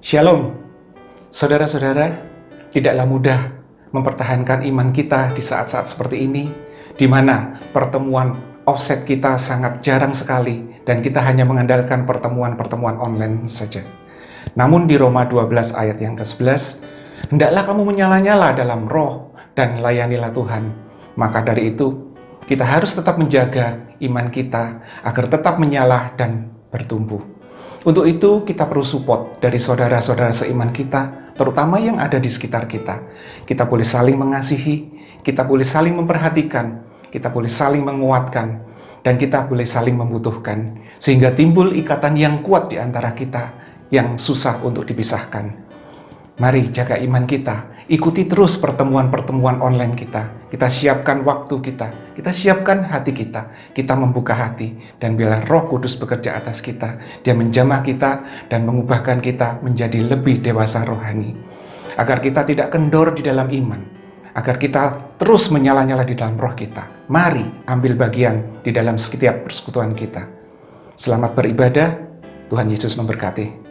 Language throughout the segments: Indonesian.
Shalom, saudara-saudara, tidaklah mudah mempertahankan iman kita di saat-saat seperti ini, di mana pertemuan offset kita sangat jarang sekali dan kita hanya mengandalkan pertemuan-pertemuan online saja. Namun di Roma 12 ayat yang ke-11, hendaklah kamu menyala-nyala dalam roh dan layanilah Tuhan. Maka dari itu, kita harus tetap menjaga iman kita agar tetap menyala dan bertumbuh. Untuk itu, kita perlu support dari saudara-saudara seiman kita, terutama yang ada di sekitar kita. Kita boleh saling mengasihi, kita boleh saling memperhatikan, kita boleh saling menguatkan, dan kita boleh saling membutuhkan, sehingga timbul ikatan yang kuat di antara kita, yang susah untuk dipisahkan. Mari jaga iman kita, ikuti terus pertemuan-pertemuan online kita siapkan waktu kita siapkan hati kita membuka hati, dan biarlah Roh Kudus bekerja atas kita. Dia menjamah kita dan mengubahkan kita menjadi lebih dewasa rohani, agar kita tidak kendor di dalam iman, agar kita terus menyala-nyala di dalam roh kita. Mari ambil bagian di dalam setiap persekutuan kita. Selamat beribadah, Tuhan Yesus memberkati.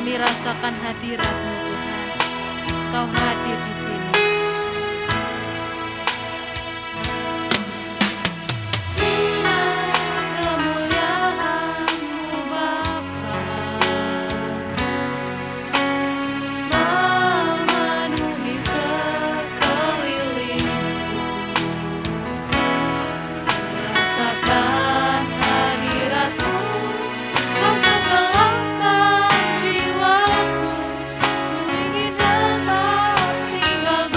Kami rasakan hadirat-Mu Tuhan. Kau hadir di sini. Jiwaku, ku ingin dapat tinggal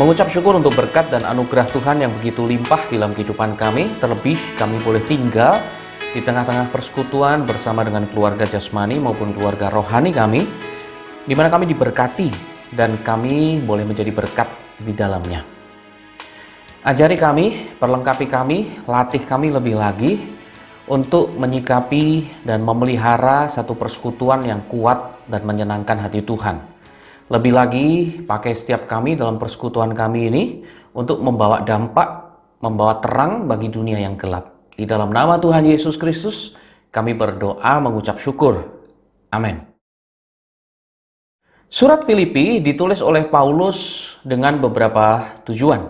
Mengucap syukur untuk berkat dan anugerah Tuhan yang begitu limpah dalam kehidupan kami. Terlebih kami boleh tinggal di tengah-tengah persekutuan bersama dengan keluarga jasmani maupun keluarga rohani kami, di mana kami diberkati dan kami boleh menjadi berkat di dalamnya. Ajari kami, perlengkapi kami, latih kami lebih lagi untuk menyikapi dan memelihara satu persekutuan yang kuat dan menyenangkan hati Tuhan. Lebih lagi, pakai setiap kami dalam persekutuan kami ini untuk membawa dampak, membawa terang bagi dunia yang gelap. Di dalam nama Tuhan Yesus Kristus, kami berdoa mengucap syukur. Amin. Surat Filipi ditulis oleh Paulus dengan beberapa tujuan.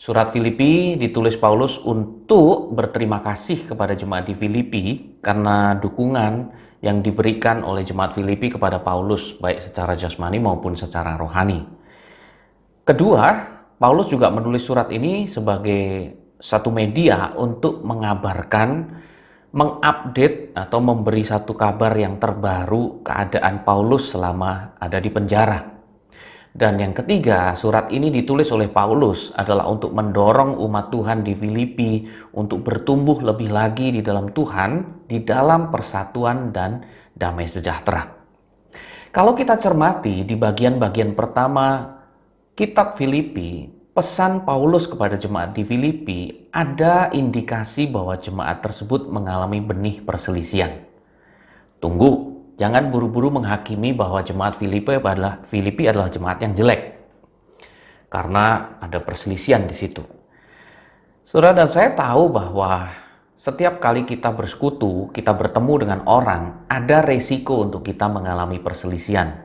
Surat Filipi ditulis Paulus untuk berterima kasih kepada jemaat di Filipi karena dukungan yang diberikan oleh jemaat Filipi kepada Paulus, baik secara jasmani maupun secara rohani. Kedua, Paulus juga menulis surat ini sebagai satu media untuk mengabarkan, mengupdate atau memberi satu kabar yang terbaru keadaan Paulus selama ada di penjara. Dan yang ketiga, surat ini ditulis oleh Paulus adalah untuk mendorong umat Tuhan di Filipi untuk bertumbuh lebih lagi di dalam Tuhan, di dalam persatuan dan damai sejahtera. Kalau kita cermati di bagian-bagian pertama kitab Filipi, pesan Paulus kepada jemaat di Filipi ada indikasi bahwa jemaat tersebut mengalami benih perselisihan. Tunggu. Jangan buru-buru menghakimi bahwa jemaat Filipi adalah jemaat yang jelek. Karena ada perselisihan di situ. Saudara dan saya tahu bahwa setiap kali kita bersekutu, kita bertemu dengan orang, ada resiko untuk kita mengalami perselisihan.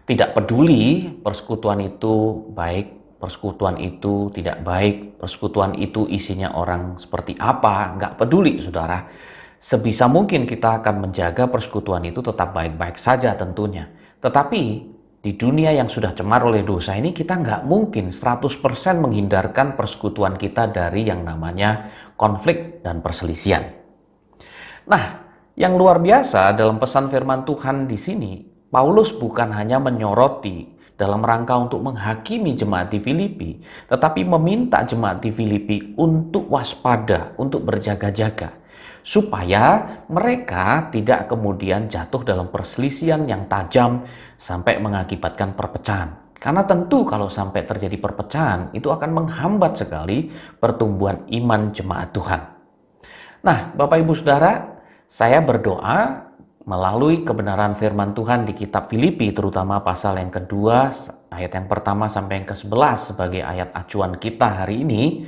Tidak peduli persekutuan itu baik, persekutuan itu tidak baik, persekutuan itu isinya orang seperti apa, nggak peduli saudara. Sebisa mungkin kita akan menjaga persekutuan itu tetap baik-baik saja tentunya. Tetapi di dunia yang sudah cemar oleh dosa ini kita nggak mungkin 100% menghindarkan persekutuan kita dari yang namanya konflik dan perselisihan. Nah, yang luar biasa dalam pesan firman Tuhan di sini, Paulus bukan hanya menyoroti dalam rangka untuk menghakimi jemaat di Filipi, tetapi meminta jemaat di Filipi untuk waspada, untuk berjaga-jaga, supaya mereka tidak kemudian jatuh dalam perselisihan yang tajam sampai mengakibatkan perpecahan. Karena tentu kalau sampai terjadi perpecahan, itu akan menghambat sekali pertumbuhan iman jemaat Tuhan. Nah, Bapak Ibu Saudara, saya berdoa melalui kebenaran firman Tuhan di kitab Filipi, terutama pasal yang kedua, ayat yang pertama sampai yang ke-11 sebagai ayat acuan kita hari ini,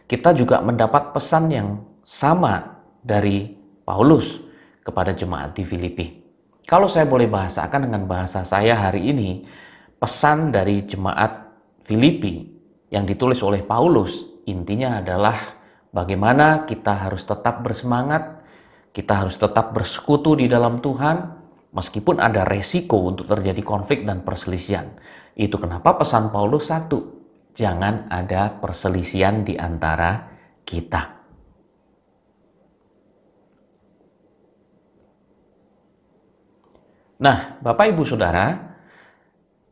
kita juga mendapat pesan yang sama dari Paulus kepada jemaat di Filipi. Kalau saya boleh bahasakan dengan bahasa saya hari ini, pesan dari jemaat Filipi yang ditulis oleh Paulus intinya adalah bagaimana kita harus tetap bersemangat, kita harus tetap bersekutu di dalam Tuhan meskipun ada resiko untuk terjadi konflik dan perselisihan. Itu kenapa pesan Paulus satu, jangan ada perselisihan di antara kita. Nah, Bapak Ibu Saudara,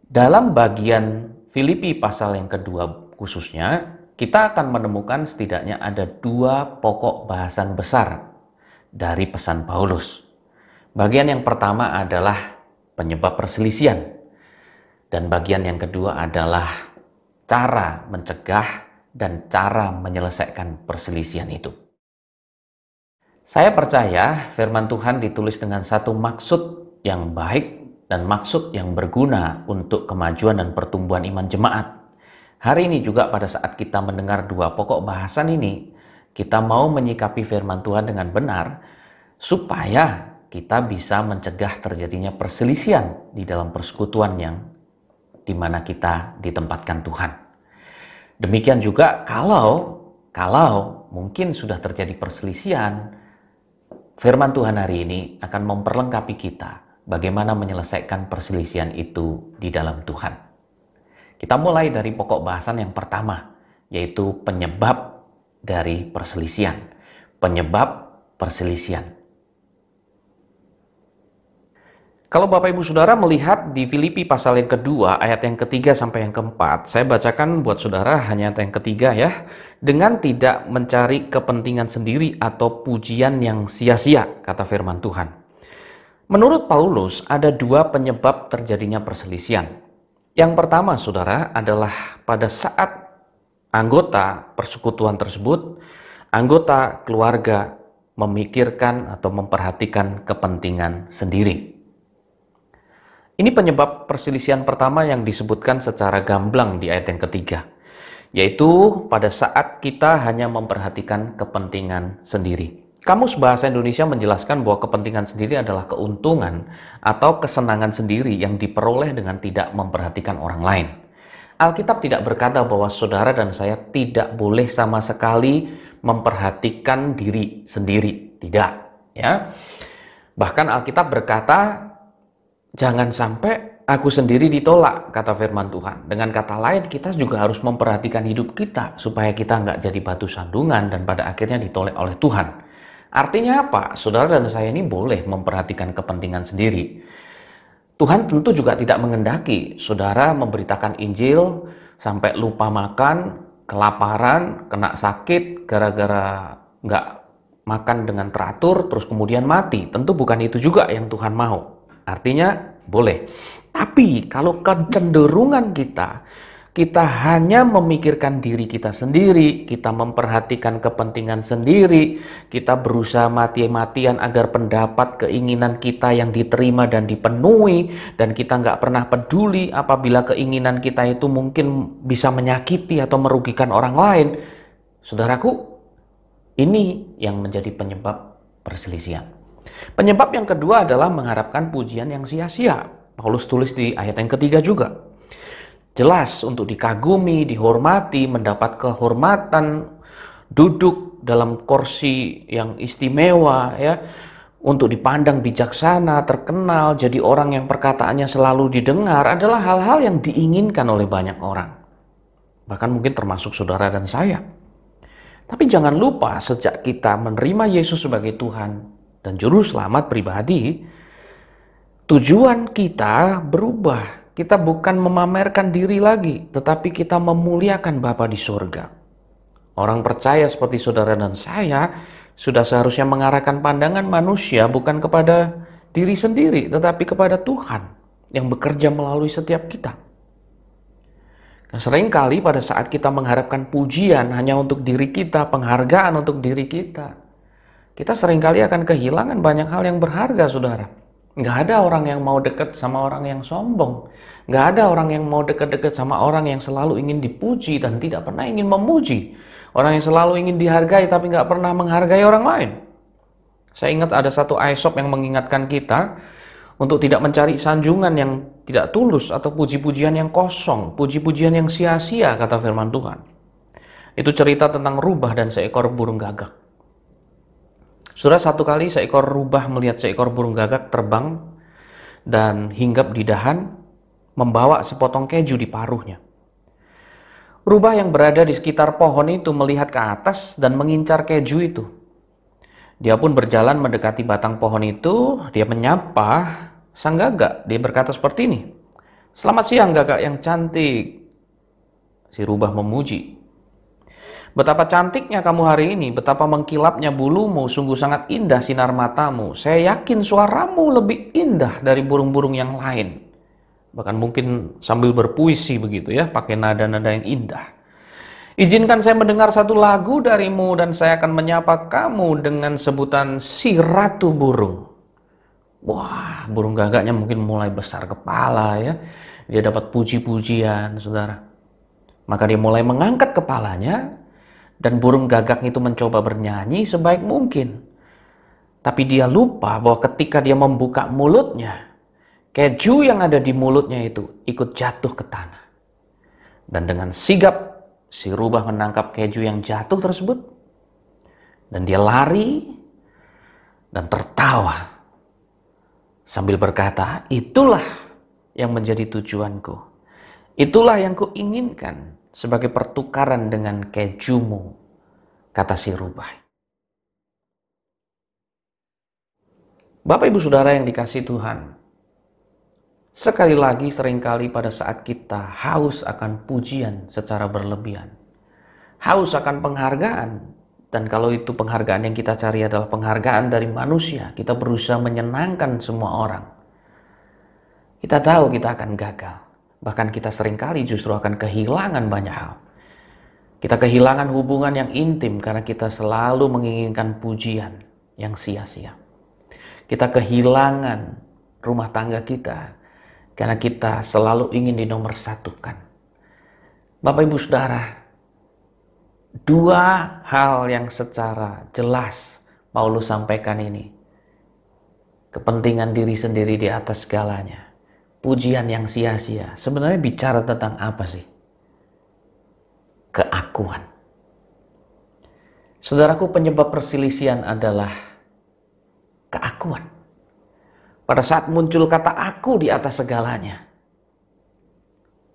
dalam bagian Filipi pasal yang kedua khususnya, kita akan menemukan setidaknya ada dua pokok bahasan besar dari pesan Paulus. Bagian yang pertama adalah penyebab perselisihan, dan bagian yang kedua adalah cara mencegah dan cara menyelesaikan perselisihan itu. Saya percaya firman Tuhan ditulis dengan satu maksud yang baik dan maksud yang berguna untuk kemajuan dan pertumbuhan iman jemaat. Hari ini juga pada saat kita mendengar dua pokok bahasan ini, kita mau menyikapi firman Tuhan dengan benar supaya kita bisa mencegah terjadinya perselisihan di dalam persekutuan yang di mana kita ditempatkan Tuhan. Demikian juga kalau mungkin sudah terjadi perselisihan, firman Tuhan hari ini akan memperlengkapi kita bagaimana menyelesaikan perselisihan itu di dalam Tuhan. Kita mulai dari pokok bahasan yang pertama, yaitu penyebab dari perselisihan. Penyebab perselisihan. Kalau Bapak Ibu Saudara melihat di Filipi pasal yang kedua, ayat yang ketiga sampai yang keempat, saya bacakan buat saudara hanya ayat yang ketiga ya. Dengan tidak mencari kepentingan sendiri atau pujian yang sia-sia, kata firman Tuhan. Menurut Paulus, ada dua penyebab terjadinya perselisihan. Yang pertama, saudara, adalah pada saat anggota persekutuan tersebut, anggota keluarga memikirkan atau memperhatikan kepentingan sendiri. Ini penyebab perselisihan pertama yang disebutkan secara gamblang di ayat yang ketiga, yaitu pada saat kita hanya memperhatikan kepentingan sendiri. Kamus Bahasa Indonesia menjelaskan bahwa kepentingan sendiri adalah keuntungan atau kesenangan sendiri yang diperoleh dengan tidak memperhatikan orang lain. Alkitab tidak berkata bahwa saudara dan saya tidak boleh sama sekali memperhatikan diri sendiri. Tidak, ya. Bahkan Alkitab berkata, jangan sampai aku sendiri ditolak, kata firman Tuhan. Dengan kata lain, kita juga harus memperhatikan hidup kita supaya kita nggak jadi batu sandungan dan pada akhirnya ditolak oleh Tuhan. Artinya apa? Saudara dan saya ini boleh memperhatikan kepentingan sendiri. Tuhan tentu juga tidak mengendaki saudara memberitakan Injil sampai lupa makan, kelaparan, kena sakit gara-gara nggak makan dengan teratur, terus kemudian mati. Tentu bukan itu juga yang Tuhan mau. Artinya boleh. Tapi kalau kecenderungan kita hanya memikirkan diri kita sendiri, kita memperhatikan kepentingan sendiri, kita berusaha mati-matian agar pendapat keinginan kita yang diterima dan dipenuhi, dan kita nggak pernah peduli apabila keinginan kita itu mungkin bisa menyakiti atau merugikan orang lain. Saudaraku, ini yang menjadi penyebab perselisihan. Penyebab yang kedua adalah mengharapkan pujian yang sia-sia. Paulus tulis di ayat yang ketiga juga. Jelas untuk dikagumi, dihormati, mendapat kehormatan, duduk dalam kursi yang istimewa, ya, untuk dipandang bijaksana, terkenal, jadi orang yang perkataannya selalu didengar adalah hal-hal yang diinginkan oleh banyak orang. Bahkan mungkin termasuk saudara dan saya. Tapi jangan lupa sejak kita menerima Yesus sebagai Tuhan dan Juru Selamat pribadi, tujuan kita berubah. Kita bukan memamerkan diri lagi, tetapi kita memuliakan Bapa di surga. Orang percaya seperti saudara dan saya sudah seharusnya mengarahkan pandangan manusia bukan kepada diri sendiri, tetapi kepada Tuhan yang bekerja melalui setiap kita. Nah, seringkali pada saat kita mengharapkan pujian hanya untuk diri kita, penghargaan untuk diri kita seringkali akan kehilangan banyak hal yang berharga, saudara. Nggak ada orang yang mau dekat sama orang yang sombong. Nggak ada orang yang mau dekat-dekat sama orang yang selalu ingin dipuji dan tidak pernah ingin memuji. Orang yang selalu ingin dihargai tapi nggak pernah menghargai orang lain. Saya ingat ada satu Aesop yang mengingatkan kita untuk tidak mencari sanjungan yang tidak tulus atau puji-pujian yang kosong, puji-pujian yang sia-sia, kata firman Tuhan. Itu cerita tentang rubah dan seekor burung gagak. Sudah satu kali seekor rubah melihat seekor burung gagak terbang dan hinggap di dahan, membawa sepotong keju di paruhnya. Rubah yang berada di sekitar pohon itu melihat ke atas dan mengincar keju itu. Dia pun berjalan mendekati batang pohon itu, dia menyapa sang gagak. Dia berkata seperti ini, "Selamat siang gagak yang cantik." Si rubah memuji. "Betapa cantiknya kamu hari ini, betapa mengkilapnya bulumu, sungguh sangat indah sinar matamu. Saya yakin suaramu lebih indah dari burung-burung yang lain." Bahkan mungkin sambil berpuisi begitu ya, pakai nada-nada yang indah. "Izinkan saya mendengar satu lagu darimu dan saya akan menyapa kamu dengan sebutan si ratu burung." Wah, burung gagaknya mungkin mulai besar kepala ya. Dia dapat puji-pujian, saudara. Maka dia mulai mengangkat kepalanya, dan burung gagak itu mencoba bernyanyi sebaik mungkin. Tapi dia lupa bahwa ketika dia membuka mulutnya, keju yang ada di mulutnya itu ikut jatuh ke tanah. Dan dengan sigap, si rubah menangkap keju yang jatuh tersebut. Dan dia lari dan tertawa sambil berkata, "Itulah yang menjadi tujuanku. Itulah yang kuinginkan sebagai pertukaran dengan kejumu," kata si rubah. Bapak Ibu Saudara yang dikasihi Tuhan, Sekali lagi, seringkali pada saat kita haus akan pujian secara berlebihan, haus akan penghargaan, dan kalau itu penghargaan yang kita cari adalah penghargaan dari manusia, kita berusaha menyenangkan semua orang, kita tahu kita akan gagal. Bahkan kita seringkali justru akan kehilangan banyak hal. Kita kehilangan hubungan yang intim karena kita selalu menginginkan pujian yang sia-sia. Kita kehilangan rumah tangga kita karena kita selalu ingin dinomorsatukan. Bapak Ibu Saudara, dua hal yang secara jelas Paulus sampaikan ini. Kepentingan diri sendiri di atas segalanya. Pujian yang sia-sia. Sebenarnya bicara tentang apa sih? Keakuan. Saudaraku, penyebab perselisihan adalah keakuan. Pada saat muncul kata aku di atas segalanya,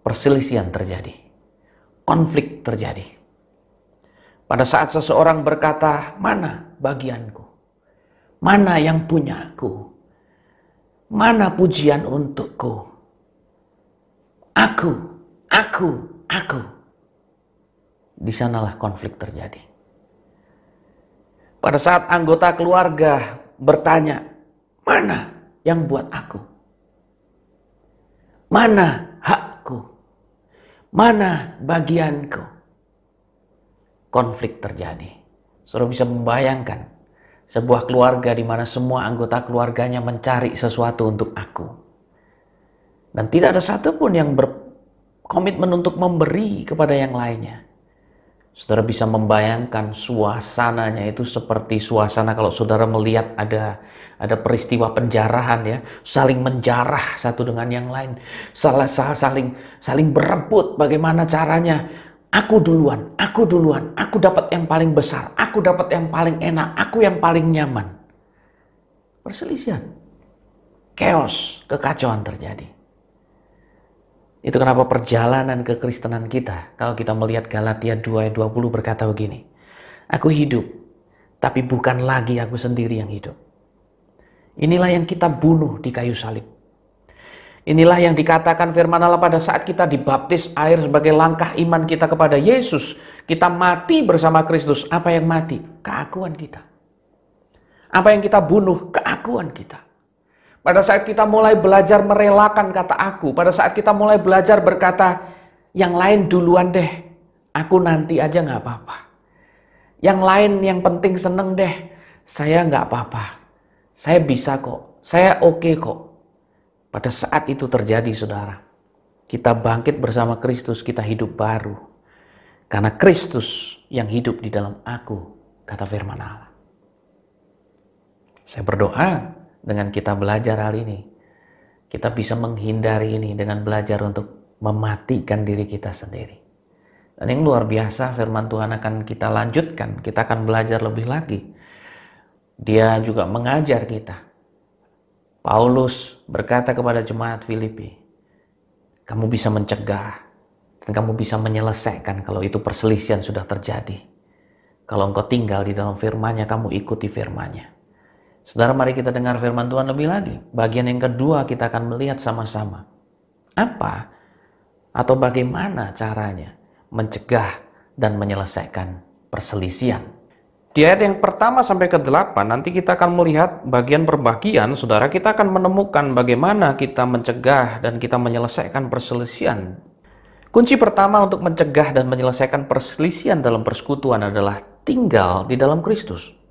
perselisihan terjadi. Konflik terjadi. Pada saat seseorang berkata, mana bagianku? Mana yang punyaku? Mana pujian untukku? Aku. Di sanalah konflik terjadi. Pada saat anggota keluarga bertanya, mana yang buat aku? Mana hakku? Mana bagianku? Konflik terjadi. Saudara bisa membayangkan sebuah keluarga di mana semua anggota keluarganya mencari sesuatu untuk aku. Dan tidak ada satupun yang berkomitmen untuk memberi kepada yang lainnya. Saudara bisa membayangkan suasananya itu seperti suasana kalau saudara melihat ada peristiwa penjarahan ya, saling menjarah satu dengan yang lain, saling berebut bagaimana caranya. Aku duluan, aku dapat yang paling besar, aku dapat yang paling enak, aku yang paling nyaman. Perselisihan, chaos, kekacauan terjadi. Itu kenapa perjalanan kekristenan kita, kalau kita melihat Galatia 2 ayat 20 berkata begini, aku hidup, tapi bukan lagi aku sendiri yang hidup. Inilah yang kita bunuh di kayu salib. Inilah yang dikatakan firman Allah pada saat kita dibaptis air sebagai langkah iman kita kepada Yesus. Kita mati bersama Kristus. Apa yang mati? Keakuan kita. Apa yang kita bunuh? Keakuan kita. Pada saat kita mulai belajar merelakan kata aku, pada saat kita mulai belajar berkata, yang lain duluan deh, aku nanti aja gak apa-apa. Yang lain yang penting seneng deh, saya gak apa-apa. Saya bisa kok, saya oke kok. Pada saat itu terjadi saudara, kita bangkit bersama Kristus, kita hidup baru. Karena Kristus yang hidup di dalam aku, kata firman Allah. Saya berdoa, dengan kita belajar hal ini, kita bisa menghindari ini dengan belajar untuk mematikan diri kita sendiri. Dan yang luar biasa, firman Tuhan akan kita lanjutkan, kita akan belajar lebih lagi. Dia juga mengajar kita. Paulus berkata kepada jemaat Filipi, kamu bisa mencegah dan kamu bisa menyelesaikan kalau itu perselisihan sudah terjadi. Kalau engkau tinggal di dalam firman-Nya, kamu ikuti firman-Nya. Saudara, mari kita dengar firman Tuhan lebih lagi. Bagian yang kedua kita akan melihat sama-sama. Apa atau bagaimana caranya mencegah dan menyelesaikan perselisihan. Di ayat yang pertama sampai ke-8 nanti kita akan melihat bagian per bagian. Saudara, kita akan menemukan bagaimana kita mencegah dan kita menyelesaikan perselisihan. Kunci pertama untuk mencegah dan menyelesaikan perselisihan dalam persekutuan adalah tinggal di dalam Kristus.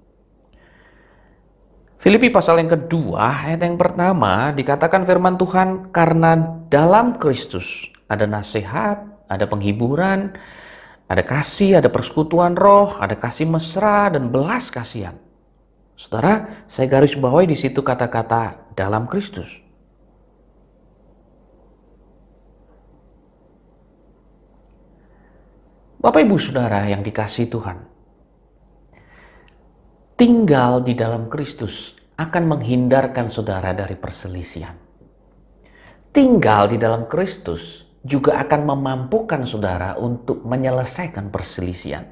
Filipi pasal yang kedua, ayat yang pertama, dikatakan firman Tuhan, karena dalam Kristus ada nasihat, ada penghiburan, ada kasih, ada persekutuan roh, ada kasih mesra, dan belas kasihan. Saudara, saya garis bawahi di situ kata-kata dalam Kristus. Bapak Ibu Saudara yang dikasihi Tuhan, tinggal di dalam Kristus akan menghindarkan saudara dari perselisihan. Tinggal di dalam Kristus juga akan memampukan saudara untuk menyelesaikan perselisihan.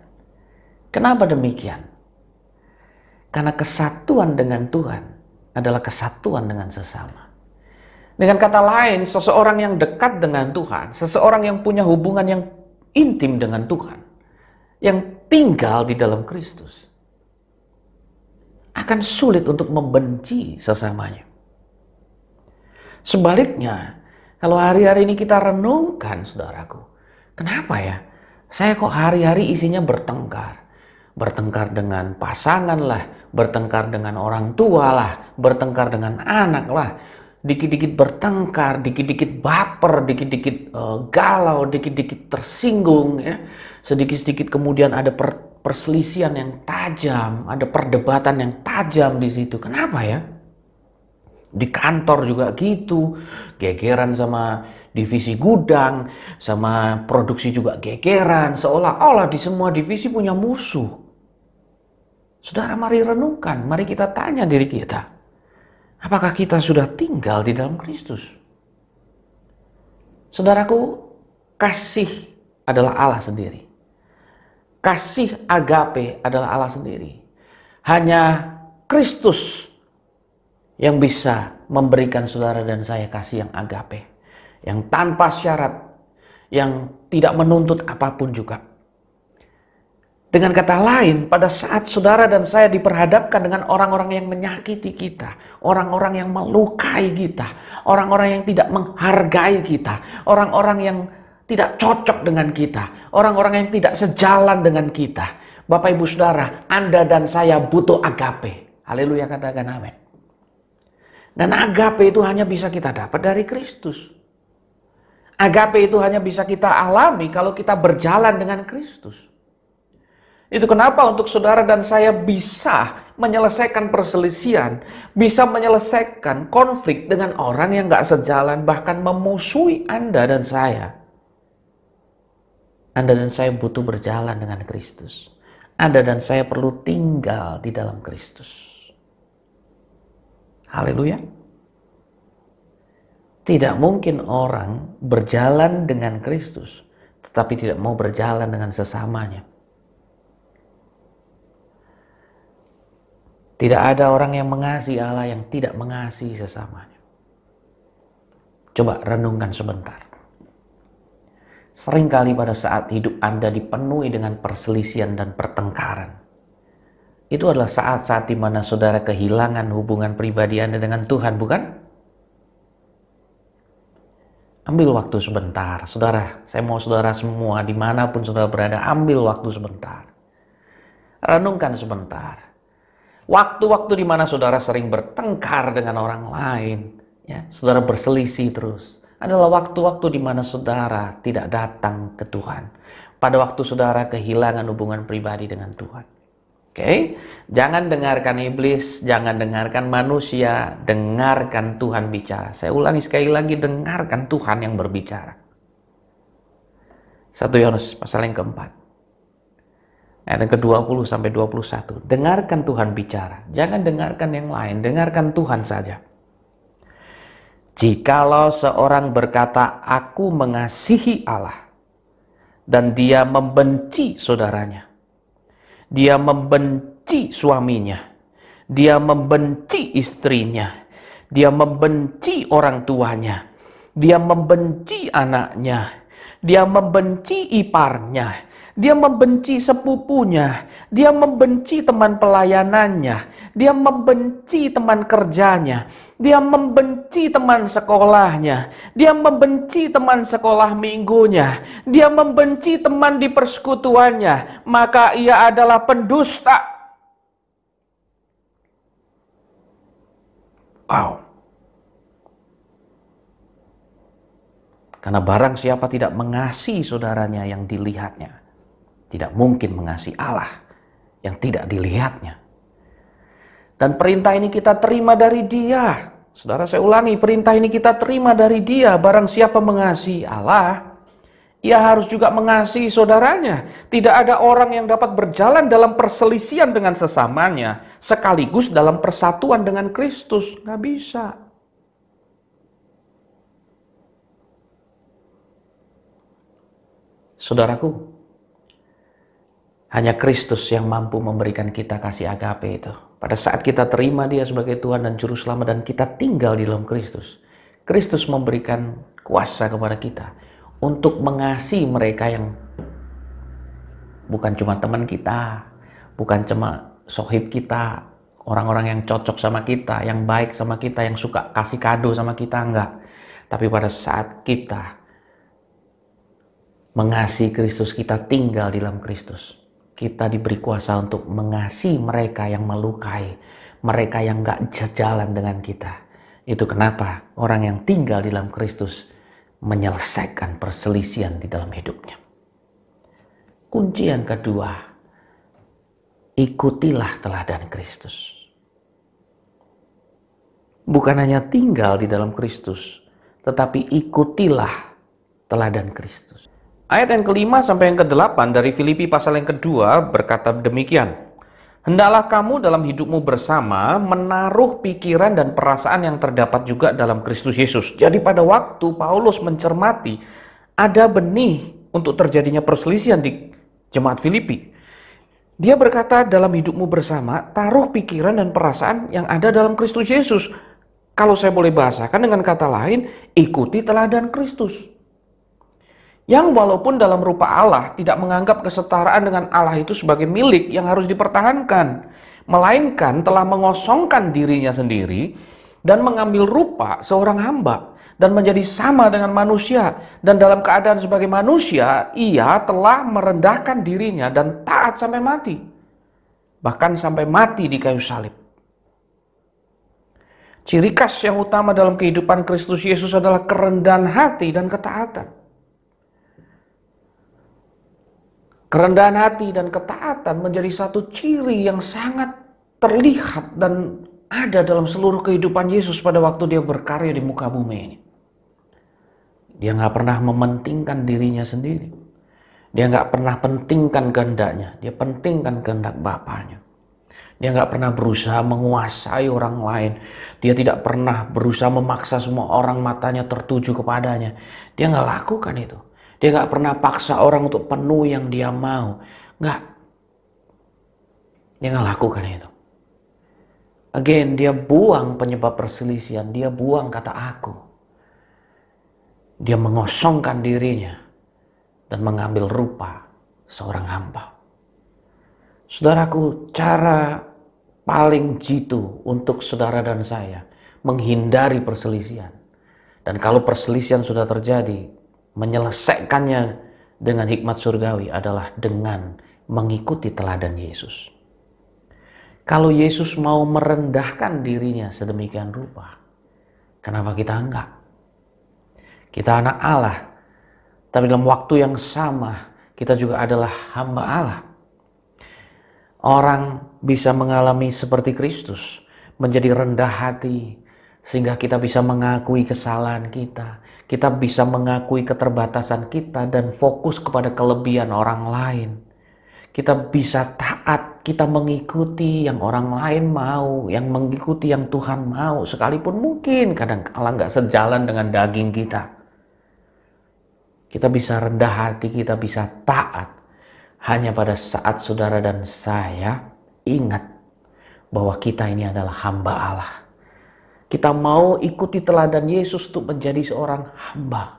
Kenapa demikian? Karena kesatuan dengan Tuhan adalah kesatuan dengan sesama. Dengan kata lain, seseorang yang dekat dengan Tuhan, seseorang yang punya hubungan yang intim dengan Tuhan, yang tinggal di dalam Kristus, akan sulit untuk membenci sesamanya. Sebaliknya, kalau hari-hari ini kita renungkan, saudaraku, kenapa ya? Saya kok hari-hari isinya bertengkar. Bertengkar dengan pasangan lah, bertengkar dengan orang tua lah, bertengkar dengan anak lah. Dikit-dikit bertengkar, dikit-dikit baper, dikit-dikit galau, dikit-dikit tersinggung, ya. Sedikit-sedikit kemudian ada perselisihan yang tajam, ada perdebatan yang tajam di situ. Kenapa ya? Di kantor juga gitu, gegeran sama divisi gudang, sama produksi juga gegeran, seolah-olah di semua divisi punya musuh. Saudara, mari renungkan, mari kita tanya diri kita, apakah kita sudah tinggal di dalam Kristus? Saudaraku, kasih adalah Allah sendiri. Kasih agape adalah Allah sendiri. Hanya Kristus yang bisa memberikan saudara dan saya kasih yang agape, yang tanpa syarat, yang tidak menuntut apapun juga. Dengan kata lain, pada saat saudara dan saya diperhadapkan dengan orang-orang yang menyakiti kita, orang-orang yang melukai kita, orang-orang yang tidak menghargai kita, orang-orang yang tidak cocok dengan kita, orang-orang yang tidak sejalan dengan kita, Bapak Ibu Saudara, Anda dan saya butuh agape. Haleluya, katakan amin. Dan agape itu hanya bisa kita dapat dari Kristus. Agape itu hanya bisa kita alami kalau kita berjalan dengan Kristus. Itu kenapa untuk saudara dan saya bisa menyelesaikan perselisihan, bisa menyelesaikan konflik dengan orang yang gak sejalan, bahkan memusuhi Anda dan saya. Anda dan saya butuh berjalan dengan Kristus. Anda dan saya perlu tinggal di dalam Kristus. Haleluya. Tidak mungkin orang berjalan dengan Kristus tetapi tidak mau berjalan dengan sesamanya. Tidak ada orang yang mengasihi Allah yang tidak mengasihi sesamanya. Coba renungkan sebentar. Seringkali pada saat hidup Anda dipenuhi dengan perselisihan dan pertengkaran, itu adalah saat-saat di mana saudara kehilangan hubungan pribadi Anda dengan Tuhan, bukan? Ambil waktu sebentar, saudara. Saya mau saudara semua, dimanapun saudara berada, ambil waktu sebentar. Renungkan sebentar. Waktu-waktu di mana saudara sering bertengkar dengan orang lain, ya, saudara berselisih terus, adalah waktu-waktu di mana saudara tidak datang ke Tuhan. Pada waktu saudara kehilangan hubungan pribadi dengan Tuhan. Oke, jangan dengarkan iblis, jangan dengarkan manusia, dengarkan Tuhan bicara. Saya ulangi sekali lagi, dengarkan Tuhan yang berbicara. 1 Yohanes pasal yang keempat, ayat yang ke-20 sampai 21. Dengarkan Tuhan bicara, jangan dengarkan yang lain, dengarkan Tuhan saja. Jikalau seorang berkata, aku mengasihi Allah, dan dia membenci saudaranya, dia membenci suaminya, dia membenci istrinya, dia membenci orang tuanya, dia membenci anaknya, dia membenci iparnya, dia membenci sepupunya, dia membenci teman pelayanannya, dia membenci teman kerjanya, dia membenci teman sekolahnya, dia membenci teman sekolah minggunya, dia membenci teman di persekutuannya, maka ia adalah pendusta. Wow. Karena barang siapa tidak mengasihi saudaranya yang dilihatnya, tidak mungkin mengasihi Allah yang tidak dilihatnya. Dan perintah ini kita terima dari Dia. Saudara, saya ulangi, perintah ini kita terima dari Dia. Barang siapa mengasihi Allah, ia harus juga mengasihi saudaranya. Tidak ada orang yang dapat berjalan dalam perselisihan dengan sesamanya sekaligus dalam persatuan dengan Kristus. Nggak bisa. Saudaraku, hanya Kristus yang mampu memberikan kita kasih agape itu. Pada saat kita terima Dia sebagai Tuhan dan Juru Selamat dan kita tinggal di dalam Kristus, Kristus memberikan kuasa kepada kita untuk mengasihi mereka yang bukan cuma teman kita, bukan cuma sohib kita, orang-orang yang cocok sama kita, yang baik sama kita, yang suka kasih kado sama kita, enggak. Tapi pada saat kita mengasihi Kristus, kita tinggal di dalam Kristus, kita diberi kuasa untuk mengasihi mereka yang melukai, mereka yang enggak sejalan dengan kita. Itu kenapa orang yang tinggal di dalam Kristus menyelesaikan perselisihan di dalam hidupnya. Kunci yang kedua, ikutilah teladan Kristus. Bukan hanya tinggal di dalam Kristus, tetapi ikutilah teladan Kristus. Ayat yang kelima sampai yang ke-8 dari Filipi pasal yang kedua berkata demikian. Hendaklah kamu dalam hidupmu bersama menaruh pikiran dan perasaan yang terdapat juga dalam Kristus Yesus. Jadi pada waktu Paulus mencermati ada benih untuk terjadinya perselisihan di jemaat Filipi, dia berkata dalam hidupmu bersama taruh pikiran dan perasaan yang ada dalam Kristus Yesus. Kalau saya boleh bahasakan dengan kata lain, ikuti teladan Kristus. Yang walaupun dalam rupa Allah tidak menganggap kesetaraan dengan Allah itu sebagai milik yang harus dipertahankan, melainkan telah mengosongkan dirinya sendiri dan mengambil rupa seorang hamba dan menjadi sama dengan manusia, dan dalam keadaan sebagai manusia ia telah merendahkan dirinya dan taat sampai mati, bahkan sampai mati di kayu salib. Ciri khas yang utama dalam kehidupan Kristus Yesus adalah kerendahan hati dan ketaatan. Kerendahan hati dan ketaatan menjadi satu ciri yang sangat terlihat dan ada dalam seluruh kehidupan Yesus pada waktu dia berkarya di muka bumi ini. Dia nggak pernah mementingkan dirinya sendiri. Dia nggak pernah pentingkan kehendaknya. Dia pentingkan kehendak Bapaknya. Dia nggak pernah berusaha menguasai orang lain. Dia tidak pernah berusaha memaksa semua orang matanya tertuju kepadanya. Dia nggak lakukan itu. Dia nggak pernah paksa orang untuk penuh yang dia mau. Nggak. Dia nggak lakukan itu. Again, dia buang penyebab perselisihan. Dia buang kata aku. Dia mengosongkan dirinya dan mengambil rupa seorang hamba. Saudaraku, cara paling jitu untuk saudara dan saya menghindari perselisihan. Dan kalau perselisihan sudah terjadi, menyelesaikannya dengan hikmat surgawi adalah dengan mengikuti teladan Yesus. Kalau Yesus mau merendahkan dirinya sedemikian rupa, kenapa kita enggak? Kita anak Allah, tapi dalam waktu yang sama kita juga adalah hamba Allah. Orang bisa mengalami seperti Kristus, menjadi rendah hati, sehingga kita bisa mengakui kesalahan kita. Kita bisa mengakui keterbatasan kita dan fokus kepada kelebihan orang lain. Kita bisa taat, kita mengikuti yang orang lain mau, yang mengikuti yang Tuhan mau, sekalipun mungkin kadang-kala nggak sejalan dengan daging kita. Kita bisa rendah hati, kita bisa taat, hanya pada saat saudara dan saya ingat bahwa kita ini adalah hamba Allah. Kita mau ikuti teladan Yesus untuk menjadi seorang hamba.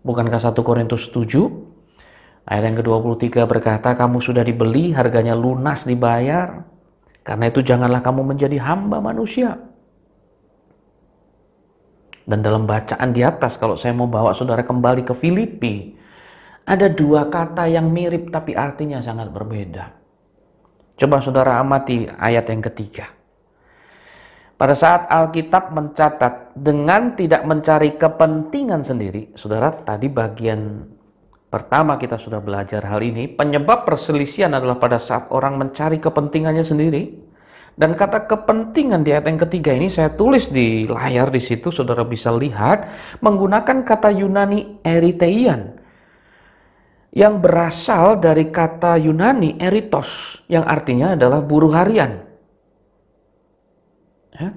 Bukankah 1 Korintus 7 ayat yang ke-23 berkata, kamu sudah dibeli, harganya lunas dibayar. Karena itu janganlah kamu menjadi hamba manusia. Dan dalam bacaan di atas, kalau saya mau bawa saudara kembali ke Filipi, ada dua kata yang mirip tapi artinya sangat berbeda. Coba saudara amati ayat yang ketiga. Pada saat Alkitab mencatat dengan tidak mencari kepentingan sendiri, saudara, tadi bagian pertama kita sudah belajar hal ini. Penyebab perselisihan adalah pada saat orang mencari kepentingannya sendiri. Dan kata kepentingan di ayat yang ketiga ini saya tulis di layar di situ, saudara bisa lihat, menggunakan kata Yunani eriteian, yang berasal dari kata Yunani eritos, yang artinya adalah buruh harian. Ya,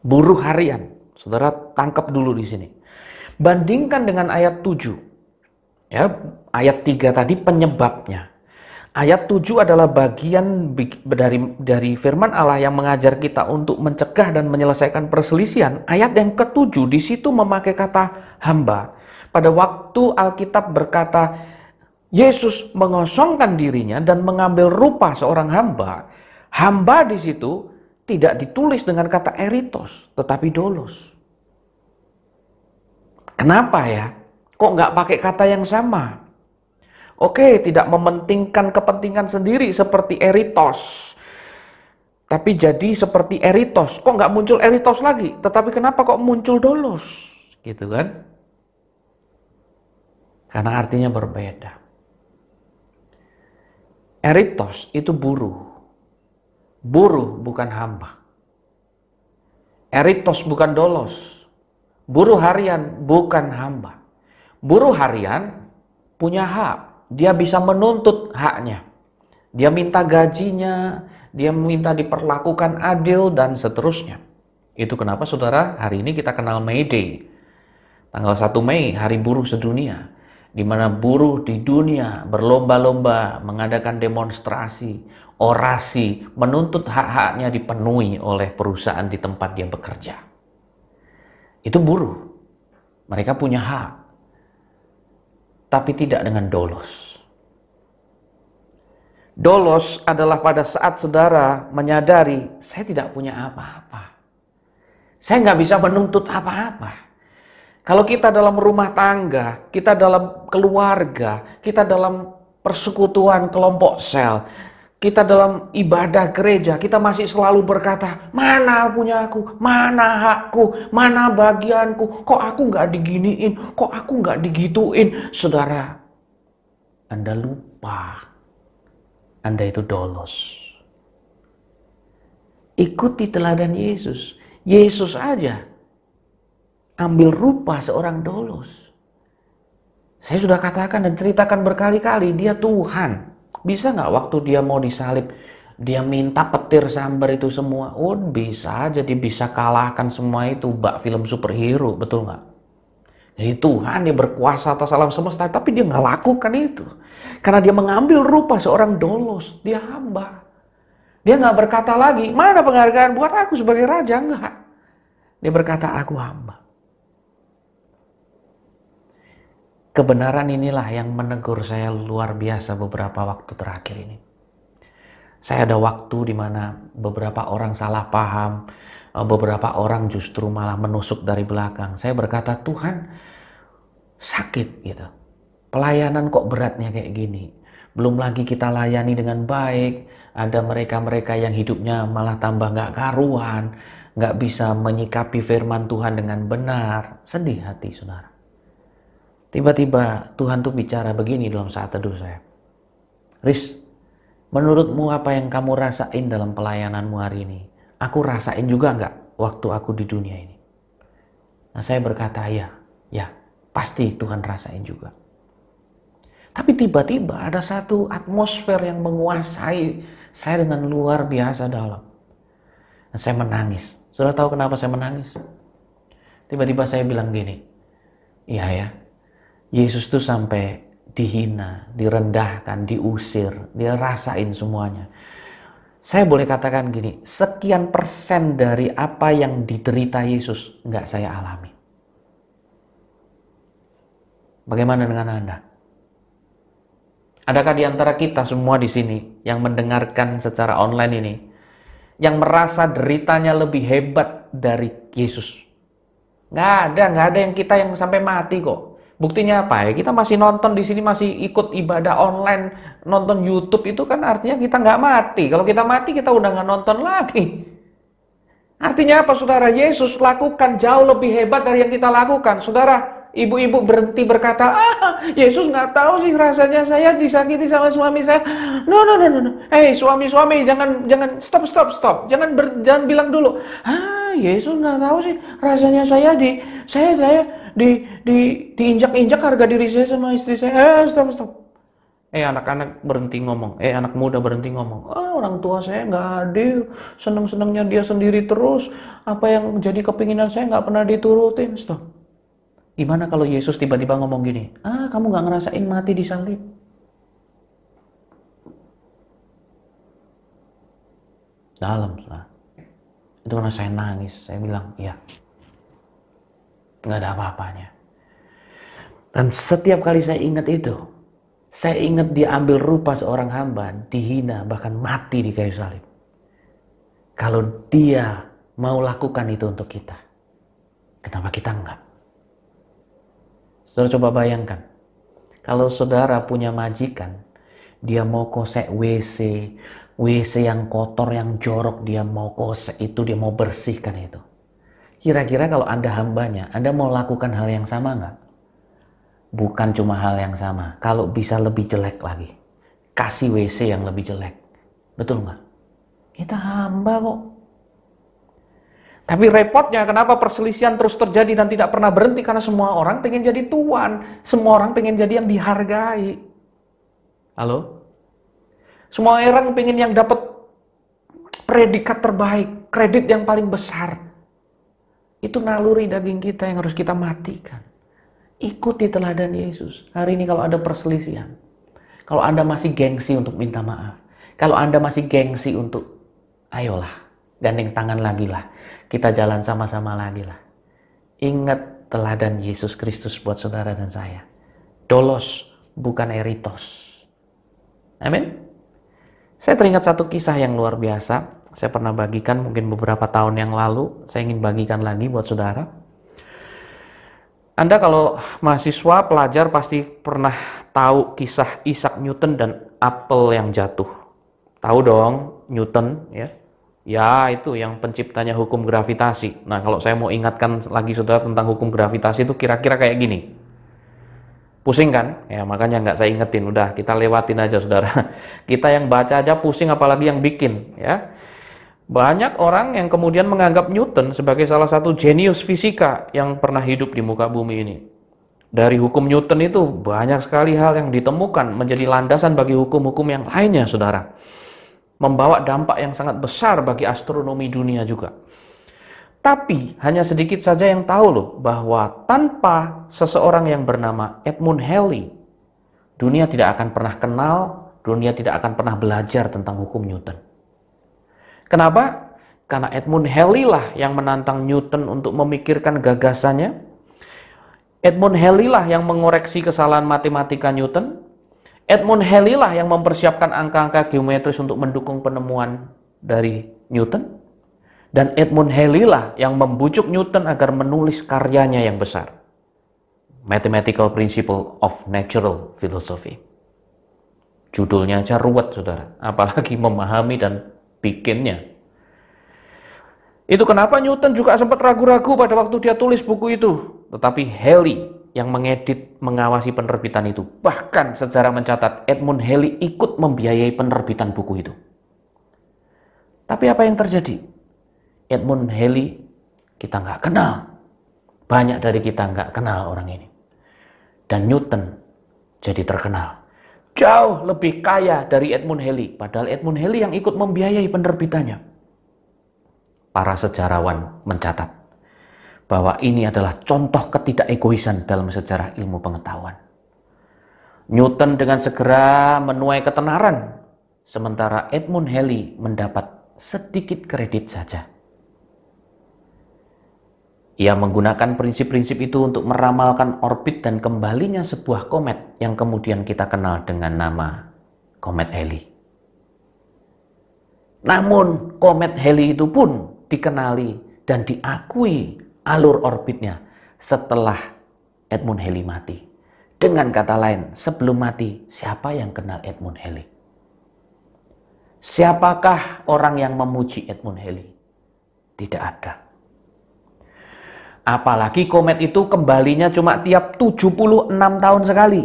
buruh harian. Saudara tangkap dulu di sini. Bandingkan dengan ayat 7. Ya, ayat 3 tadi penyebabnya. Ayat 7 adalah bagian dari firman Allah yang mengajar kita untuk mencegah dan menyelesaikan perselisihan. Ayat yang ke-7 di situ memakai kata hamba. Pada waktu Alkitab berkata Yesus mengosongkan dirinya dan mengambil rupa seorang hamba, hamba di situ tidak ditulis dengan kata eritos, tetapi dolos. Kenapa ya? Kok nggak pakai kata yang sama? Oke, tidak mementingkan kepentingan sendiri seperti eritos. Tapi jadi seperti eritos. Kok nggak muncul eritos lagi? Tetapi kenapa kok muncul dolos? Gitu kan? Karena artinya berbeda. Eritos itu buruh. Buruh bukan hamba. Eritos bukan dolos. Buruh harian bukan hamba. Buruh harian punya hak. Dia bisa menuntut haknya. Dia minta gajinya, dia minta diperlakukan adil, dan seterusnya. Itu kenapa saudara, hari ini kita kenal May Day. Tanggal 1 Mei, Hari Buruh Sedunia. Di mana buruh di dunia berlomba-lomba mengadakan demonstrasi, orasi, menuntut hak-haknya dipenuhi oleh perusahaan di tempat dia bekerja. Itu buruh. Mereka punya hak. Tapi tidak dengan dolos. Dolos adalah pada saat saudara menyadari, saya tidak punya apa-apa. Saya nggak bisa menuntut apa-apa. Kalau kita dalam rumah tangga, kita dalam keluarga, kita dalam persekutuan kelompok sel, kita dalam ibadah gereja, kita masih selalu berkata, mana punya aku, mana hakku, mana bagianku, kok aku nggak diginiin, kok aku nggak digituin. Saudara, Anda lupa, Anda itu dolos. Ikuti teladan Yesus. Yesus aja ambil rupa seorang dolos. Saya sudah katakan dan ceritakan berkali-kali, dia Tuhan. Bisa nggak waktu dia mau disalib, dia minta petir sambar itu semua? Oh bisa, jadi bisa kalahkan semua itu, bak film superhero, betul nggak? Jadi Tuhan, dia berkuasa atas alam semesta, tapi dia nggak lakukan itu. Karena dia mengambil rupa seorang dolos, dia hamba. Dia nggak berkata lagi, mana penghargaan buat aku sebagai raja, nggak. Dia berkata, aku hamba. Kebenaran inilah yang menegur saya luar biasa beberapa waktu terakhir ini. Saya ada waktu di mana beberapa orang salah paham, beberapa orang justru malah menusuk dari belakang. Saya berkata, Tuhan, sakit gitu. Pelayanan kok beratnya kayak gini. Belum lagi kita layani dengan baik. Ada mereka-mereka yang hidupnya malah tambah nggak karuan, nggak bisa menyikapi firman Tuhan dengan benar. Sedih hati, saudara. Tiba-tiba Tuhan tuh bicara begini dalam saat teduh saya. Riz, menurutmu apa yang kamu rasain dalam pelayananmu hari ini? Aku rasain juga nggak waktu aku di dunia ini? Nah saya berkata ya pasti Tuhan rasain juga. Tapi tiba-tiba ada satu atmosfer yang menguasai saya dengan luar biasa dalam. Nah, saya menangis. Sudah tahu kenapa saya menangis? Tiba-tiba saya bilang gini, iya ya. Yesus tuh sampai dihina, direndahkan, diusir, dia rasain semuanya. Saya boleh katakan gini, sekian persen dari apa yang diderita Yesus nggak saya alami. Bagaimana dengan Anda? Adakah di antara kita semua di sini yang mendengarkan secara online ini, yang merasa deritanya lebih hebat dari Yesus? Nggak ada yang kita yang sampai mati kok. Buktinya apa ya? Kita masih nonton di sini, masih ikut ibadah online, nonton YouTube, itu kan artinya kita nggak mati. Kalau kita mati, kita udah nggak nonton lagi. Artinya apa, saudara? Yesus lakukan jauh lebih hebat dari yang kita lakukan. Saudara, ibu-ibu berhenti berkata, Yesus nggak tahu sih rasanya saya disakiti sama suami saya. No. Hey, suami-suami, jangan stop. Jangan bilang dulu. Yesus nggak tahu sih rasanya saya diinjak-injak harga diri saya sama istri saya. Stop. Anak-anak berhenti ngomong. Anak muda berhenti ngomong. Orang tua saya nggak adil. Seneng-senengnya dia sendiri terus. Apa yang jadi kepinginan saya nggak pernah diturutin. Stop. Gimana kalau Yesus tiba-tiba ngomong gini? Kamu nggak ngerasain mati di salib? Dalam, saudara. Itu karena saya nangis. Saya bilang, iya, nggak ada apa-apanya. Dan setiap kali saya ingat itu, saya ingat dia ambil rupa seorang hamba, dihina, bahkan mati di kayu salib. Kalau dia mau lakukan itu untuk kita, kenapa kita enggak? Saudara coba bayangkan, kalau saudara punya majikan, dia mau kosek WC yang kotor, yang jorok, dia mau kosek itu, dia mau bersihkan itu. Kira-kira kalau Anda hambanya, Anda mau lakukan hal yang sama enggak? Bukan cuma hal yang sama, kalau bisa lebih jelek lagi. Kasih WC yang lebih jelek. Betul nggak? Kita hamba kok. Tapi repotnya kenapa perselisihan terus terjadi dan tidak pernah berhenti? Karena semua orang pengen jadi tuan. Semua orang pengen jadi yang dihargai. Halo? Semua orang pengen yang dapat predikat terbaik, kredit yang paling besar. Itu naluri daging kita yang harus kita matikan. Ikuti teladan Yesus. Hari ini kalau ada perselisihan, kalau Anda masih gengsi untuk minta maaf, kalau Anda masih gengsi untuk, ayolah, gandeng tangan lagi lah, kita jalan sama-sama lagi lah. Ingat teladan Yesus Kristus buat saudara dan saya. Dolos, bukan eritos. Amin. Saya teringat satu kisah yang luar biasa. Saya pernah bagikan mungkin beberapa tahun yang lalu. Saya ingin bagikan lagi buat saudara. Anda kalau mahasiswa, pelajar pasti pernah tahu kisah Isaac Newton dan apel yang jatuh. Tahu dong, Newton ya. Ya, itu yang penciptanya hukum gravitasi. Nah, kalau saya mau ingatkan lagi saudara tentang hukum gravitasi itu kira-kira kayak gini. Pusing kan? Ya, makanya nggak saya ingetin. Udah, kita lewatin aja saudara. Kita yang baca aja pusing, apalagi yang bikin ya. Banyak orang yang kemudian menganggap Newton sebagai salah satu jenius fisika yang pernah hidup di muka bumi ini. Dari hukum Newton itu banyak sekali hal yang ditemukan menjadi landasan bagi hukum-hukum yang lainnya, saudara. Membawa dampak yang sangat besar bagi astronomi dunia juga. Tapi hanya sedikit saja yang tahu loh bahwa tanpa seseorang yang bernama Edmund Halley, dunia tidak akan pernah kenal, dunia tidak akan pernah belajar tentang hukum Newton. Kenapa? Karena Edmund Halley lah yang menantang Newton untuk memikirkan gagasannya. Edmund Halley lah yang mengoreksi kesalahan matematika Newton. Edmund Halley lah yang mempersiapkan angka-angka geometris untuk mendukung penemuan dari Newton. Dan Edmund Halley lah yang membujuk Newton agar menulis karyanya yang besar. Mathematical Principle of Natural Philosophy. Judulnya aja ruwet, saudara. Apalagi memahami dan bikinnya. Itu kenapa Newton juga sempat ragu-ragu pada waktu dia tulis buku itu. Tetapi Halley yang mengedit, mengawasi penerbitan itu. Bahkan sejarah mencatat Edmund Halley ikut membiayai penerbitan buku itu. Tapi apa yang terjadi? Edmund Halley kita nggak kenal. Banyak dari kita nggak kenal orang ini. Dan Newton jadi terkenal. Jauh lebih kaya dari Edmund Halley. Padahal Edmund Halley yang ikut membiayai penerbitannya. Para sejarawan mencatat bahwa ini adalah contoh ketidakegoisan dalam sejarah ilmu pengetahuan. Newton dengan segera menuai ketenaran, sementara Edmund Halley mendapat sedikit kredit saja. Ia menggunakan prinsip-prinsip itu untuk meramalkan orbit dan kembalinya sebuah komet yang kemudian kita kenal dengan nama komet Halley. Namun komet Halley itu pun dikenali dan diakui alur orbitnya setelah Edmund Halley mati. Dengan kata lain, sebelum mati, siapa yang kenal Edmund Halley? Siapakah orang yang memuji Edmund Halley? Tidak ada. Apalagi komet itu kembalinya cuma tiap 76 tahun sekali.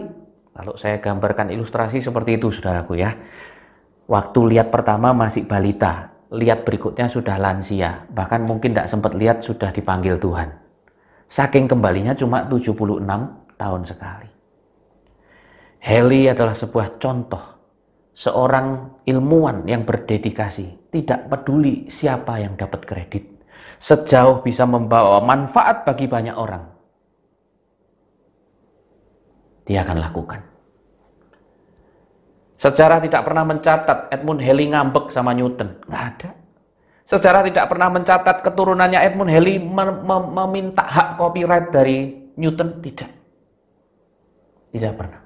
Kalau saya gambarkan ilustrasi seperti itu, saudaraku ya. Waktu lihat pertama masih balita, lihat berikutnya sudah lansia, bahkan mungkin tidak sempat lihat sudah dipanggil Tuhan. Saking kembalinya cuma 76 tahun sekali. Halley adalah sebuah contoh seorang ilmuwan yang berdedikasi, tidak peduli siapa yang dapat kredit. Sejauh bisa membawa manfaat bagi banyak orang, dia akan lakukan. Sejarah tidak pernah mencatat Edmund Halley ngambek sama Newton. Nggak ada. Sejarah tidak pernah mencatat keturunannya Edmund Halley meminta hak copyright dari Newton. Tidak. Tidak pernah.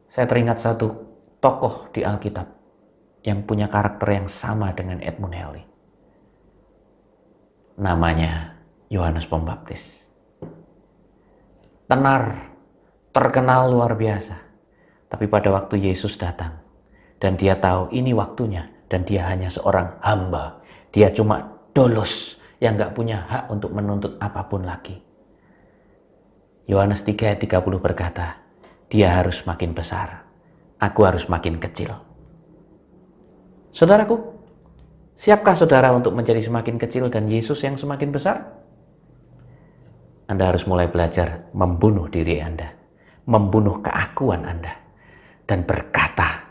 Saya teringat satu tokoh di Alkitab yang punya karakter yang sama dengan Edmund Halley. Namanya Yohanes Pembaptis. Tenar, terkenal luar biasa. Tapi pada waktu Yesus datang, dan dia tahu ini waktunya, dan dia hanya seorang hamba. Dia cuma dolos yang gak punya hak untuk menuntut apapun lagi. Yohanes 3 ayat 30 berkata, dia harus makin besar, aku harus makin kecil. Saudaraku, siapkah saudara untuk menjadi semakin kecil dan Yesus yang semakin besar? Anda harus mulai belajar membunuh diri Anda, membunuh keakuan Anda, dan berkata,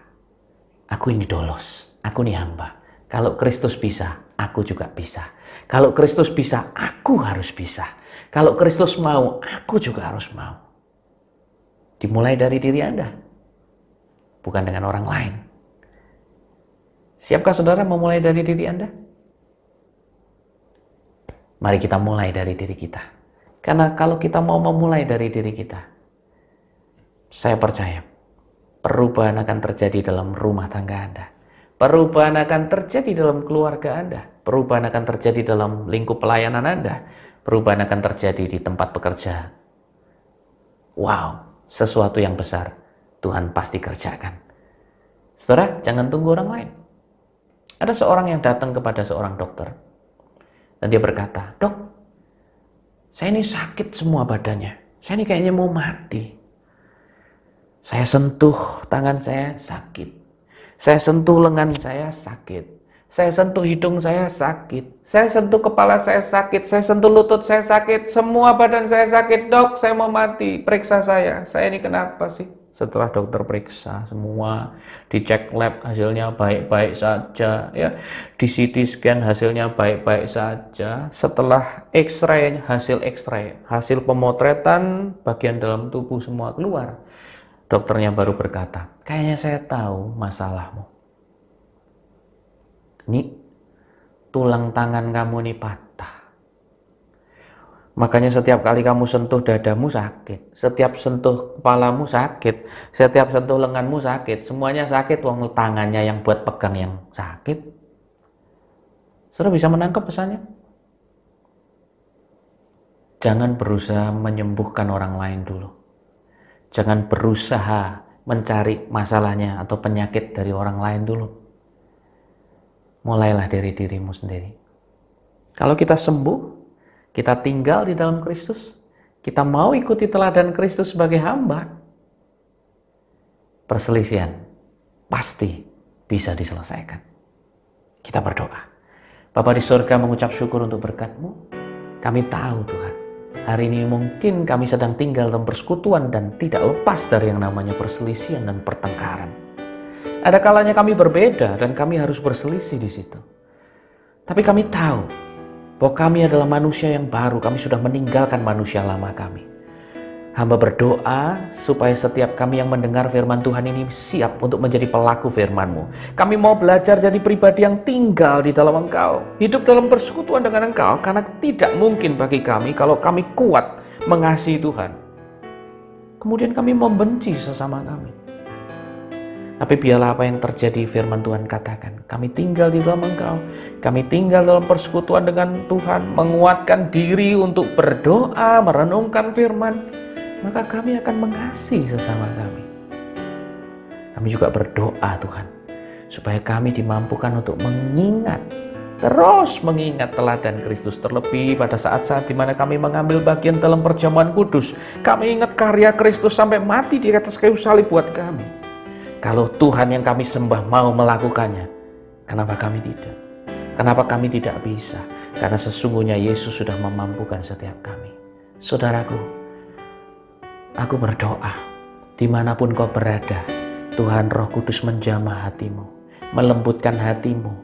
aku ini dolos, aku ini hamba. Kalau Kristus bisa, aku juga bisa. Kalau Kristus bisa, aku harus bisa. Kalau Kristus mau, aku juga harus mau. Dimulai dari diri Anda, bukan dengan orang lain. Siapkah saudara memulai dari diri Anda? Mari kita mulai dari diri kita. Karena kalau kita mau memulai dari diri kita, saya percaya perubahan akan terjadi dalam rumah tangga Anda. Perubahan akan terjadi dalam keluarga Anda. Perubahan akan terjadi dalam lingkup pelayanan Anda. Perubahan akan terjadi di tempat bekerja. Wow, sesuatu yang besar Tuhan pasti kerjakan. Saudara, jangan tunggu orang lain. Ada seorang yang datang kepada seorang dokter. Dan dia berkata, dok, saya ini sakit semua badannya. Saya ini kayaknya mau mati. Saya sentuh tangan saya sakit. Saya sentuh lengan saya sakit. Saya sentuh hidung saya sakit. Saya sentuh kepala saya sakit. Saya sentuh lutut saya sakit. Semua badan saya sakit. Dok, saya mau mati. Periksa saya. Saya ini kenapa sih? Setelah dokter periksa semua, dicek lab hasilnya baik-baik saja, ya, di CT scan hasilnya baik-baik saja. Setelah X-ray, hasil pemotretan bagian dalam tubuh semua keluar. Dokternya baru berkata, kayaknya saya tahu masalahmu. Nih, tulang tangan kamu ini patah. Makanya setiap kali kamu sentuh dadamu sakit, setiap sentuh kepalamu sakit, setiap sentuh lenganmu sakit, semuanya sakit, wong tangannya yang buat pegang yang sakit. Saudara bisa menangkap pesannya? Jangan berusaha menyembuhkan orang lain dulu. Jangan berusaha mencari masalahnya atau penyakit dari orang lain dulu. Mulailah dari dirimu sendiri. Kalau kita sembuh, kita tinggal di dalam Kristus, kita mau ikuti teladan Kristus sebagai hamba, perselisihan pasti bisa diselesaikan. Kita berdoa. Bapa di surga, mengucap syukur untuk berkat-Mu. Kami tahu Tuhan, hari ini mungkin kami sedang tinggal dalam persekutuan dan tidak lepas dari yang namanya perselisihan dan pertengkaran. Ada kalanya kami berbeda dan kami harus berselisih di situ. Tapi kami tahu bahwa kami adalah manusia yang baru, kami sudah meninggalkan manusia lama kami. Hamba berdoa supaya setiap kami yang mendengar firman Tuhan ini siap untuk menjadi pelaku firman-Mu. Kami mau belajar jadi pribadi yang tinggal di dalam Engkau, hidup dalam persekutuan dengan Engkau, karena tidak mungkin bagi kami kalau kami kuat mengasihi Tuhan, kemudian kami membenci sesama kami. Tapi biarlah apa yang terjadi firman Tuhan katakan, kami tinggal di dalam Engkau, kami tinggal dalam persekutuan dengan Tuhan, menguatkan diri untuk berdoa, merenungkan firman, maka kami akan mengasihi sesama kami. Kami juga berdoa Tuhan, supaya kami dimampukan untuk mengingat, terus mengingat teladan Kristus, terlebih pada saat-saat di mana kami mengambil bagian dalam perjamuan kudus. Kami ingat karya Kristus sampai mati di atas kayu salib buat kami. Kalau Tuhan yang kami sembah mau melakukannya, kenapa kami tidak? Kenapa kami tidak bisa? Karena sesungguhnya Yesus sudah memampukan setiap kami. Saudaraku, aku berdoa, dimanapun kau berada, Tuhan Roh Kudus menjamah hatimu, melembutkan hatimu.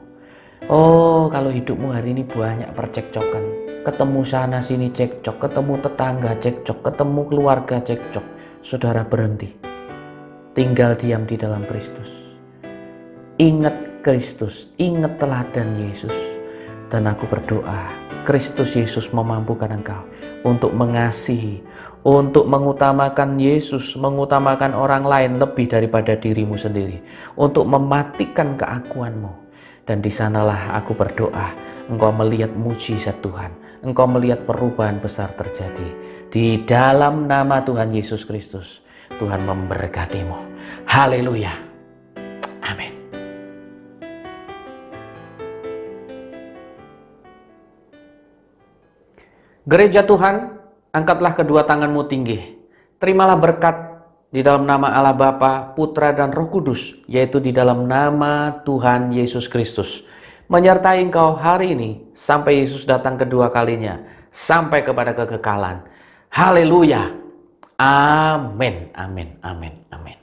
Oh, kalau hidupmu hari ini banyak percekcokan, ketemu sana sini cekcok, ketemu tetangga cekcok, ketemu keluarga cekcok, saudara berhenti. Tinggal diam di dalam Kristus. Ingat Kristus, ingat teladan Yesus. Dan aku berdoa, Kristus Yesus memampukan engkau untuk mengasihi, untuk mengutamakan Yesus, mengutamakan orang lain lebih daripada dirimu sendiri, untuk mematikan keakuanmu. Dan di sanalah aku berdoa, engkau melihat mujizat Tuhan, engkau melihat perubahan besar terjadi. Di dalam nama Tuhan Yesus Kristus, Tuhan memberkatimu. Haleluya. Amin. Gereja Tuhan, angkatlah kedua tanganmu tinggi. Terimalah berkat di dalam nama Allah Bapa, Putra dan Roh Kudus, yaitu di dalam nama Tuhan Yesus Kristus. Menyertai engkau hari ini sampai Yesus datang kedua kalinya, sampai kepada kekekalan. Haleluya. Amin, amin, amin, amin.